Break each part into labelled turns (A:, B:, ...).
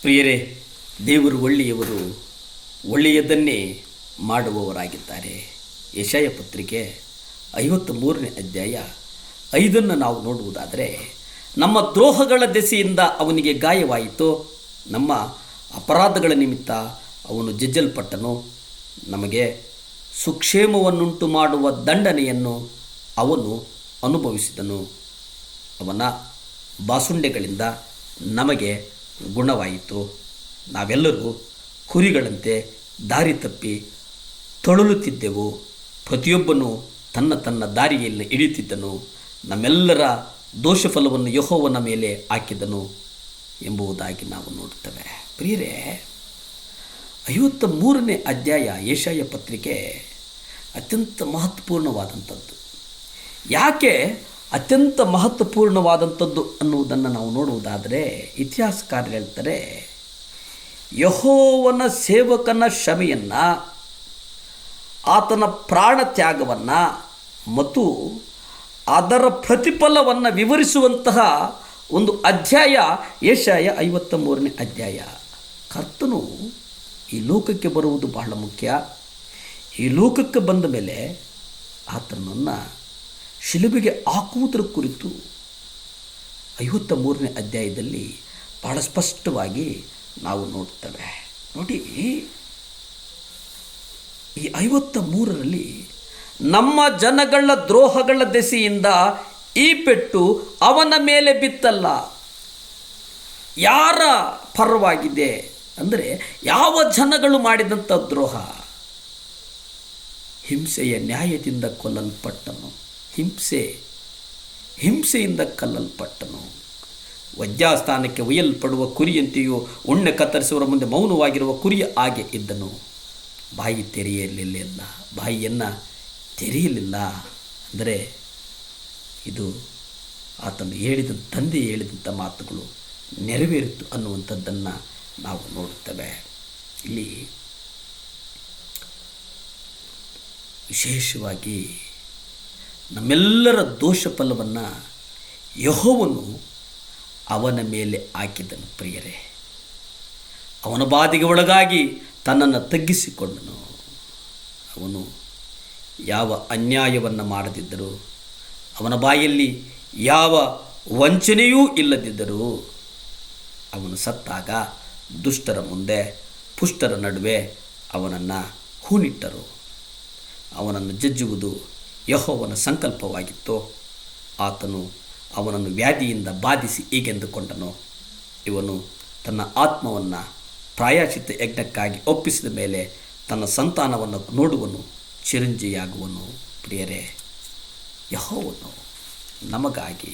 A: ಪ್ರಿಯರೇ, ದೇವರು ಒಳ್ಳೆಯವರು, ಒಳ್ಳೆಯದನ್ನೇ ಮಾಡುವವರಾಗಿದ್ದಾರೆ. ಯೆಶಾಯ ಪತ್ರಿಕೆ 53ನೇ ಅಧ್ಯಾಯ 5 ನಾವು ನೋಡುವುದಾದರೆ, ನಮ್ಮ ದ್ರೋಹಗಳ ದೆಸೆಯಿಂದ ಅವನಿಗೆ ಗಾಯವಾಯಿತು, ನಮ್ಮ ಅಪರಾಧಗಳ ನಿಮಿತ್ತ ಅವನು ಜಜ್ಜಲ್ಪಟ್ಟನು, ನಮಗೆ ಸುಕ್ಷೇಮವನ್ನುಂಟು ಮಾಡುವ ದಂಡನೆಯನ್ನು ಅವನು ಅನುಭವಿಸಿದನು, ಅವನ ಬಾಸುಂಡೆಗಳಿಂದ ನಮಗೆ ಗುಣವಾಯಿತು. ನಾವೆಲ್ಲರೂ ಕುರಿಗಳಂತೆ ದಾರಿ ತಪ್ಪಿ ತೊಳಲುತ್ತಿದ್ದೆವು, ಪ್ರತಿಯೊಬ್ಬನು ತನ್ನ ತನ್ನ ದಾರಿಯಲ್ಲಿ ಹಿಡಿಯುತ್ತಿದ್ದನು, ನಮ್ಮೆಲ್ಲರ ದೋಷಫಲವನ್ನು ಯೆಹೋವನ ಮೇಲೆ ಹಾಕಿದನು ಎಂಬುದಾಗಿ ನಾವು ನೋಡುತ್ತೇವೆ. ಪ್ರಿಯರೇ, 53ನೇ ಅಧ್ಯಾಯ ಯೆಶಾಯ ಪತ್ರಿಕೆ ಅತ್ಯಂತ ಮಹತ್ವಪೂರ್ಣವಾದಂಥದ್ದು. ಯಾಕೆ ಅತ್ಯಂತ ಮಹತ್ವಪೂರ್ಣವಾದಂಥದ್ದು ಅನ್ನುವುದನ್ನು ನಾವು ನೋಡುವುದಾದರೆ, ಇತಿಹಾಸಕಾರರು ಹೇಳ್ತಾರೆ, ಯೆಹೋವನ ಸೇವಕನ ಶ್ರಮೆಯನ್ನು, ಆತನ ಪ್ರಾಣ ತ್ಯಾಗವನ್ನು ಮತ್ತು ಅದರ ಪ್ರತಿಫಲವನ್ನು ವಿವರಿಸುವಂತಹ ಒಂದು ಅಧ್ಯಾಯ ಯೆಶಾಯ 53ನೇ ಅಧ್ಯಾಯ. ಕರ್ತನು ಈ ಲೋಕಕ್ಕೆ ಬರುವುದು ಬಹಳ ಮುಖ್ಯ. ಈ ಲೋಕಕ್ಕೆ ಬಂದ ಮೇಲೆ ಆತನನ್ನು ಶಿಲುಬೆಗೆ ಹಾಕುವುದರ ಕುರಿತು 53ನೇ ಅಧ್ಯಾಯದಲ್ಲಿ ಬಹಳ ಸ್ಪಷ್ಟವಾಗಿ ನಾವು ನೋಡ್ತೇವೆ. ನೋಡಿ, ಈ 53ರಲ್ಲಿ ನಮ್ಮ ಜನಗಳ ದ್ರೋಹಗಳ ದೆಸೆಯಿಂದ ಈ ಪೆಟ್ಟು ಅವನ ಮೇಲೆ ಬಿತ್ತಲ್ಲ. ಯಾರ ಪರವಾಗಿದೆ ಅಂದರೆ, ಯಾವ ಜನಗಳು ಮಾಡಿದಂಥ ದ್ರೋಹ? ಹಿಂಸೆಯ ನ್ಯಾಯದಿಂದ ಕೊಲ್ಲಲ್ಪಟ್ಟನು, ಹಿಂಸೆಯಿಂದ ಕೊಲ್ಲಲ್ಪಟ್ಟನು. ವಜ್ರಾಸ್ಥಾನಕ್ಕೆ ಒಯ್ಯಲ್ಪಡುವ ಕುರಿಯಂತೆಯೂ ಉಣ್ಣೆ ಕತ್ತರಿಸುವವರ ಮುಂದೆ ಮೌನವಾಗಿರುವ ಕುರಿಯ ಹಾಗೆ ಇದ್ದನು. ಬಾಯಿಯನ್ನು ತೆರೆಯಲಿಲ್ಲ. ಅಂದರೆ ಇದು ಆತನು ತಂದೆ ಹೇಳಿದಂಥ ಮಾತುಗಳು ನೆರವೇರಿತು ಅನ್ನುವಂಥದ್ದನ್ನು ನಾವು ನೋಡುತ್ತೇವೆ. ಇಲ್ಲಿ ವಿಶೇಷವಾಗಿ ನಮ್ಮೆಲ್ಲರ ದೋಷ ಫಲವನ್ನು ಯೆಹೋವನು ಅವನ ಮೇಲೆ ಹಾಕಿದನು. ಪ್ರಿಯರೇ, ಅವನ ಬಾಧೆಗೆ ಒಳಗಾಗಿ ತನ್ನನ್ನು ತಗ್ಗಿಸಿಕೊಂಡನು. ಅವನು ಯಾವ ಅನ್ಯಾಯವನ್ನು ಮಾಡದಿದ್ದರೂ, ಅವನ ಬಾಯಲ್ಲಿ ಯಾವ ವಂಚನೆಯೂ ಇಲ್ಲದಿದ್ದರೂ, ಅವನು ಸತ್ತಾಗ ದುಷ್ಟರ ಮುಂದೆ ಪುಷ್ಟರ ನಡುವೆ ಅವನನ್ನು ಹೂಣಿಟ್ಟರು. ಅವನನ್ನು ಜಜ್ಜುವುದು ಯೆಹೋವನ ಸಂಕಲ್ಪವಾಗಿತ್ತು. ಆತನು ಅವನನ್ನು ವ್ಯಾಧಿಯಿಂದ ಬಾಧಿಸಿ ಹೀಗೆಂದುಕೊಂಡನು, ಇವನು ತನ್ನ ಆತ್ಮವನ್ನು ಪ್ರಾಯಶ್ಚಿತ್ತ ಯಜ್ಞಕ್ಕಾಗಿ ಒಪ್ಪಿಸಿದ ಮೇಲೆ ತನ್ನ ಸಂತಾನವನ್ನು ನೋಡುವನು, ಚಿರಂಜೀವಿಯಾಗುವನು. ಪ್ರಿಯರೇ, ಯೆಹೋವನು ನಮಗಾಗಿ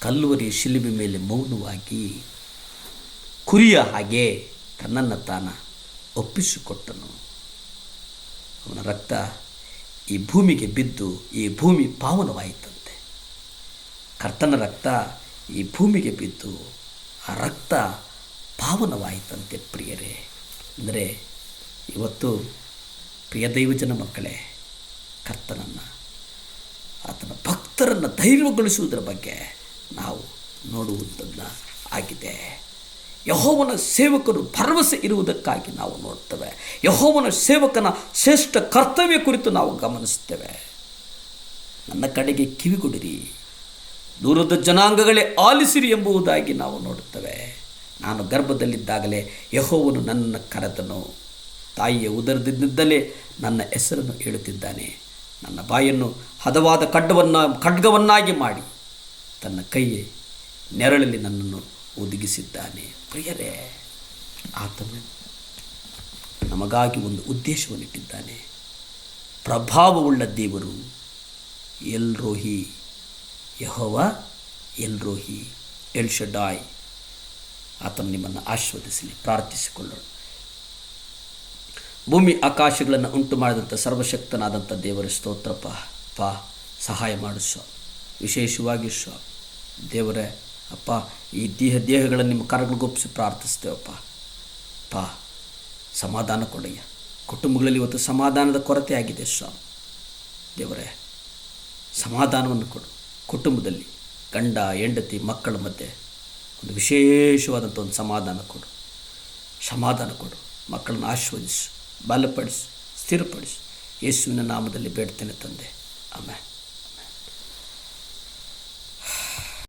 A: ಕಲ್ವರಿ ಶಿಲುಬೆ ಮೇಲೆ ಮೌನವಾಗಿ ಕುರಿಯ ಹಾಗೆ ತನ್ನನ್ನು ತಾನು ಒಪ್ಪಿಸಿಕೊಟ್ಟನು. ಅವನ ರಕ್ತ ಈ ಭೂಮಿಗೆ ಬಿದ್ದು ಈ ಭೂಮಿ ಪಾವನವಾಯಿತಂತೆ. ಕರ್ತನ ರಕ್ತ ಈ ಭೂಮಿಗೆ ಬಿದ್ದು ಆ ರಕ್ತ ಪಾವನವಾಯಿತಂತೆ. ಪ್ರಿಯರೇ, ಅಂದರೆ ಇವತ್ತು ಪ್ರಿಯ ದೈವಜನ ಮಕ್ಕಳೇ, ಕರ್ತನನ್ನು, ಆತನ ಭಕ್ತರನ್ನು ಧೈರ್ಯಗೊಳಿಸುವುದರ ಬಗ್ಗೆ ನಾವು ನೋಡುವುದನ್ನು ಆಗಿದೆ. ಯೆಹೋವನ ಸೇವಕರು ಭರವಸೆ ಇರುವುದಕ್ಕಾಗಿ ನಾವು ನೋಡ್ತೇವೆ. ಯೆಹೋವನ ಸೇವಕನ ಶ್ರೇಷ್ಠ ಕರ್ತವ್ಯ ಕುರಿತು ನಾವು ಗಮನಿಸ್ತೇವೆ. ನನ್ನ ಕಡೆಗೆ ಕಿವಿಗೊಡಿರಿ, ದೂರದ ಜನಾಂಗಗಳೇ ಆಲಿಸಿರಿ ಎಂಬುದಾಗಿ ನಾವು ನೋಡುತ್ತೇವೆ. ನಾನು ಗರ್ಭದಲ್ಲಿದ್ದಾಗಲೇ ಯೆಹೋವನು ನನ್ನನ್ನು ಕರೆದನು, ತಾಯಿಯ ಉದರದಿಂದಲೇ ನನ್ನ ಹೆಸರನ್ನು ಹೇಳುತ್ತಿದ್ದಾನೆ. ನನ್ನ ಬಾಯನ್ನು ಹದವಾದ ಖಡ್ಗವನ್ನಾಗಿ ಮಾಡಿ ತನ್ನ ಕೈಯ ನೆರಳಲ್ಲಿ ನನ್ನನ್ನು ಒದಗಿಸಿದ್ದಾನೆ. ಪ್ರಿಯರೇ, ಆತನು ನಮಗಾಗಿ ಒಂದು ಉದ್ದೇಶವನ್ನಿಟ್ಟಿದ್ದಾನೆ. ಪ್ರಭಾವವುಳ್ಳ ದೇವರು ಎಲ್ ರೋಹಿ, ಯೆಹೋವ ಎಲ್ ರೋಹಿ, ಎಲ್ ಶಡಾಯ್. ಆತನು ನಿಮ್ಮನ್ನು ಆಶೀರ್ವದಿಸಲಿ. ಪ್ರಾರ್ಥಿಸಿಕೊಳ್ಳೋಣ. ಭೂಮಿ ಆಕಾಶಗಳನ್ನು ಉಂಟು ಮಾಡಿದಂಥ ಸರ್ವಶಕ್ತನಾದಂಥ ದೇವರ ಸ್ತೋತ್ರಪ್ಪ. ಸಹಾಯ ಮಾಡು ಸ್ವಾಮಿ, ವಿಶೇಷವಾಗಿ ಸ್ವಾಮಿ ದೇವರೇ. ಅಪ್ಪ, ಈ ದೇಹಗಳನ್ನು ನಿಮ್ಮ ಕರಗಳಿಗೊಪ್ಪಿಸಿ ಪ್ರಾರ್ಥಿಸ್ತೇವಪ್ಪ. ಸಮಾಧಾನ ಕೊಡಯ್ಯ. ಕುಟುಂಬಗಳಲ್ಲಿ ಇವತ್ತು ಸಮಾಧಾನದ ಕೊರತೆ ಆಗಿದೆ ಸ್ವಾಮಿ ದೇವರೇ. ಸಮಾಧಾನವನ್ನು ಕೊಡು. ಕುಟುಂಬದಲ್ಲಿ ಗಂಡ ಹೆಂಡತಿ ಮಕ್ಕಳ ಮಧ್ಯೆ ಒಂದು ವಿಶೇಷವಾದಂಥ ಒಂದು ಸಮಾಧಾನ ಕೊಡು. ಸಮಾಧಾನ ಕೊಡು. ಮಕ್ಕಳನ್ನು ಆಶೀರ್ವದಿಸು, ಬಲಪಡಿಸು, ಸ್ಥಿರಪಡಿಸು. ಯೇಸುವಿನ ನಾಮದಲ್ಲಿ ಬೇಡ್ತೇನೆ ತಂದೆ, ಆಮೆನ್.